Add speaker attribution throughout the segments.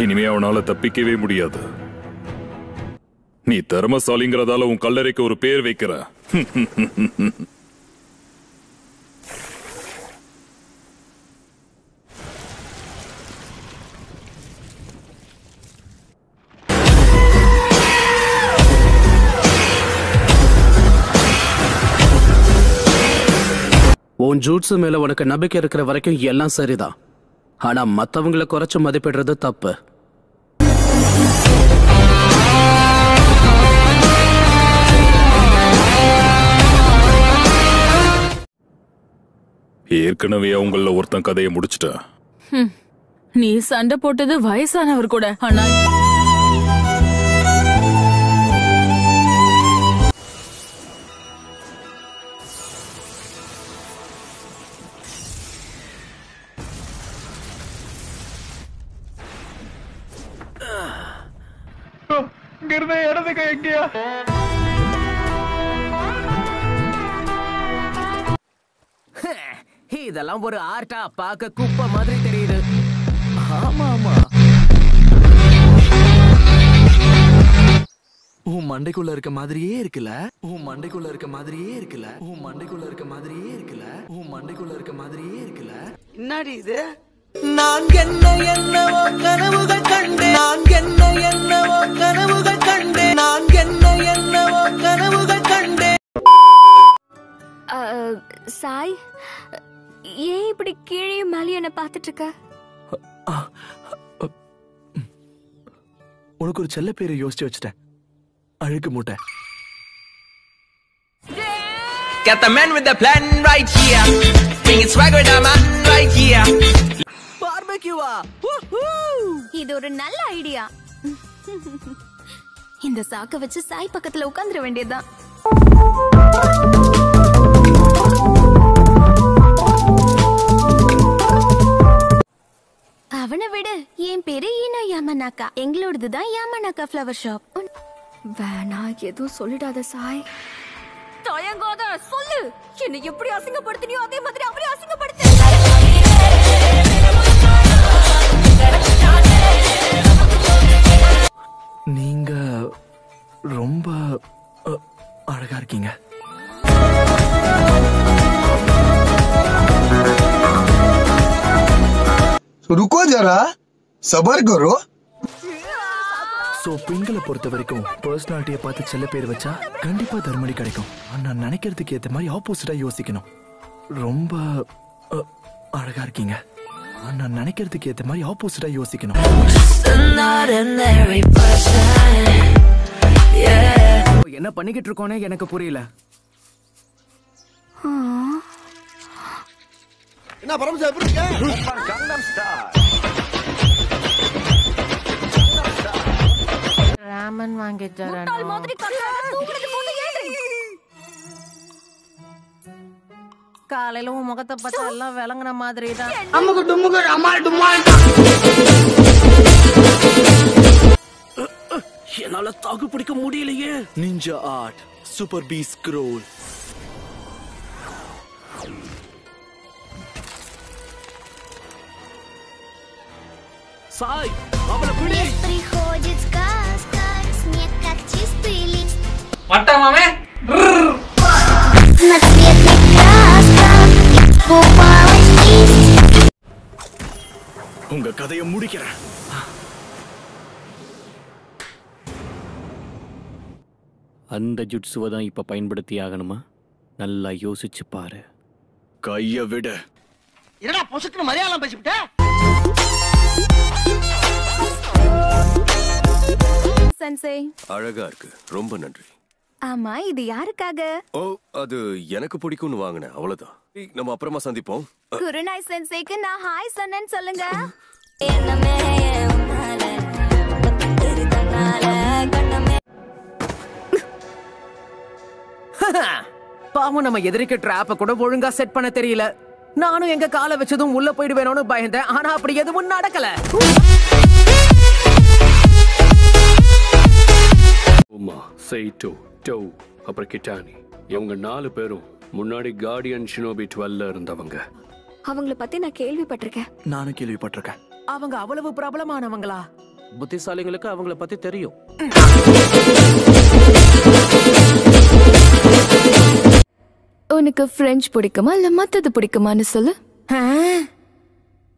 Speaker 1: இனிமே அவனால தப்பிக்கவே முடியாது. நீ திறமசாலிங்கிறதால உன் கல்லறைக்கு ஒரு பேர் வைக்கிற.
Speaker 2: உன் ஜூட்ஸு மேல உனக்கு நம்பிக்கை இருக்கிற வரைக்கும் எல்லாம் சரிதான். ஆனா மத்தவங்களை குறைச்சு மதிப்பிடுறது தப்பு.
Speaker 1: ஏற்கனவே அவங்கள ஒருத்தன் கதையை முடிச்சிட்ட.
Speaker 3: நீ சண்டை போட்டது வயசானவர் கூட. ஆனா
Speaker 4: இடது கை எங்கயா?
Speaker 5: இதெல்லாம் ஒரு ஆர்ட்டா? பார்க்க குப்பை மாதிரி தெரியுது. ஆமா ஆமா,
Speaker 4: உன் மண்டைக்குள்ள இருக்க மாதிரியே இருக்குல்ல, உன் மண்டைக்குள்ள இருக்க மாதிரியே இருக்குல்ல, உன் மண்டைக்குள்ள இருக்க மாதிரியே இருக்குல்ல, உன் மண்டைக்குள்ள இருக்க மாதிரியே இருக்குல்ல.
Speaker 6: என்னடி இது?
Speaker 7: நான் என்ன என்னவோ கனவுகள் கண்டேன், நான் என்ன என்னவோ கனவுகள் கண்டேன், நான் என்ன என்னவோ கனவுகள் கண்டேன்.
Speaker 8: சாய், ஏன் இப்படி கீழே மேலே என்ன பார்த்துட்டு இருக்க?
Speaker 4: உனக்கு ஒரு செல்ல பேரை யோசிச்சு வச்சுட்டேன். அழுக்கு மூட்டை.
Speaker 7: Got the man with the plan right here. Bringing swag with the man right here.
Speaker 5: பார்பெக்யூவா?
Speaker 8: இது ஒரு நல்ல ஐடியா. இந்த சாக்க வச்சு சாய் பக்கத்துல உட்கார்ந்துட வேண்டியதுதான். அவனை விடு, என் பேரு ஈனோ யாமனாக்கா. எங்களோடதுதான் யாமனாக்கா ஃப்ளவர் ஷாப். வேணா, எதுவும் சொல்லிடாத சாய். தயங்காத சொல்லு. என்னை எப்படி அசிங்கப்படுத்தினியோ அதே மாதிரி அவரே அசிங்கப்படுத்து.
Speaker 4: நீங்க ரொம்ப அழகா இருக்கீங்க.
Speaker 9: रुको जरा, सबर करो.
Speaker 4: சோ பெண்களை பொறுத்த வரைக்கும் பர்சனாலிட்டியை பார்த்து செல்ல பேர் வச்சா கண்டிப்பா தர்மடி கிடைக்கும். நான் நினைக்கிறதுக்கு ஏத்த மாதிரி ஆப்போசிட்டா யோசிக்கணும். ரொம்ப அழகா இருக்கீங்க. நான் நினைக்கிறதுக்கு ஏத்த மாதிரி ஆப்போசிட்டா யோசிக்கணும்.
Speaker 5: என்ன பண்ணிக்கிட்டு இருக்கோனே எனக்கு புரியல.
Speaker 9: என்ன பரமசா எப்படி இருக்க?
Speaker 3: ராமன் வாங்கிட்டாரா? காலையில உன் முகத்தை பார்த்தா எல்லாம் விளங்குன மாதிரி தான்.
Speaker 6: அம்முக்கு டும்முக்கு அம்மாள் டும்மாள்.
Speaker 2: என்னால தாக்கு பிடிக்க முடியலையே.
Speaker 4: நிஞ்சா ஆர்ட் சூப்பர் பீ ஸ்க்ரோல்.
Speaker 2: சாய், அவளை பிடி.
Speaker 8: Приходит сказка, снег как чистый лист.
Speaker 6: வட்ட மாமே.
Speaker 8: На цветных красках купалась лист.
Speaker 2: உங்க கதையை முடிக்கிறேன். அந்த ஜுட்ஸுவை தான் இப்ப பயன்படுத்தி ஆகணுமா? நல்லா யோசிச்சு பாரு. கைய விட.
Speaker 6: என்னடா பொசுக்குன்னு மலையாளம் பேசிவிட்ட?
Speaker 8: சென்சே,
Speaker 10: அழகா இருக்கு. ரொம்ப நன்றி.
Speaker 8: ஆமா, இது யாருக்காக?
Speaker 10: ஓ, அது எனக்கு பிடிக்கும்னு வாங்கினேன், அவ்வளவுதான். நம்ம அப்புறமா சந்திப்போம்.
Speaker 8: குருநாய் சென்சேக்கு நான் ஹாய் சொன்னேன்னு சொல்லுங்க.
Speaker 5: பாவம், நம்ம எதிரிக்க ட்ராப்ப கூட ஒழுங்கா செட் பண்ண தெரியல. நானும் எங்க காலை வச்சதும் உள்ள போயிடுவேணும்னு பயந்தேன். ஆனா அப்படி எதுவும் நடக்கல.
Speaker 2: உமா, செயிட்டோ, டோ, அப்புறம் கிட்டானி, இவங்க 4 பேரும்
Speaker 11: முன்னாடி கார்டியன் ஷினோபி 12 இருந்தவங்க.
Speaker 8: அவங்கள பத்தி நான் கேள்விப்பட்டிருக்கேன்.
Speaker 4: நானும் கேள்விப்பட்டிருக்கேன்.
Speaker 5: அவங்க அவ்வளவு பிரபலமானவங்களா?
Speaker 2: புத்திசாலிங்களுக்கு அவங்கள பத்தி தெரியும்.
Speaker 8: உனக்கு பிரெஞ்சு பிடிக்குமா இல்ல மத்தது பிடிக்குமான்னு சொல்லு.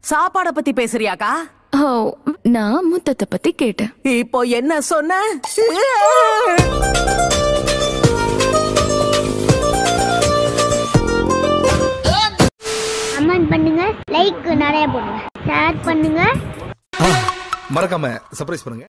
Speaker 5: சாப்பாட பத்தி பேசுறியாக்கா?
Speaker 8: ஓ, நான் முத்தத்தை பத்தி கேட்டேன்.
Speaker 5: இப்போ என்ன சொன்ன?
Speaker 12: கமெண்ட் பண்ணுங்க, லைக் நிறைய போடுங்க, ஷேர் பண்ணுங்க,
Speaker 9: மறக்காம சர்ப்ரைஸ் பண்ணுங்க.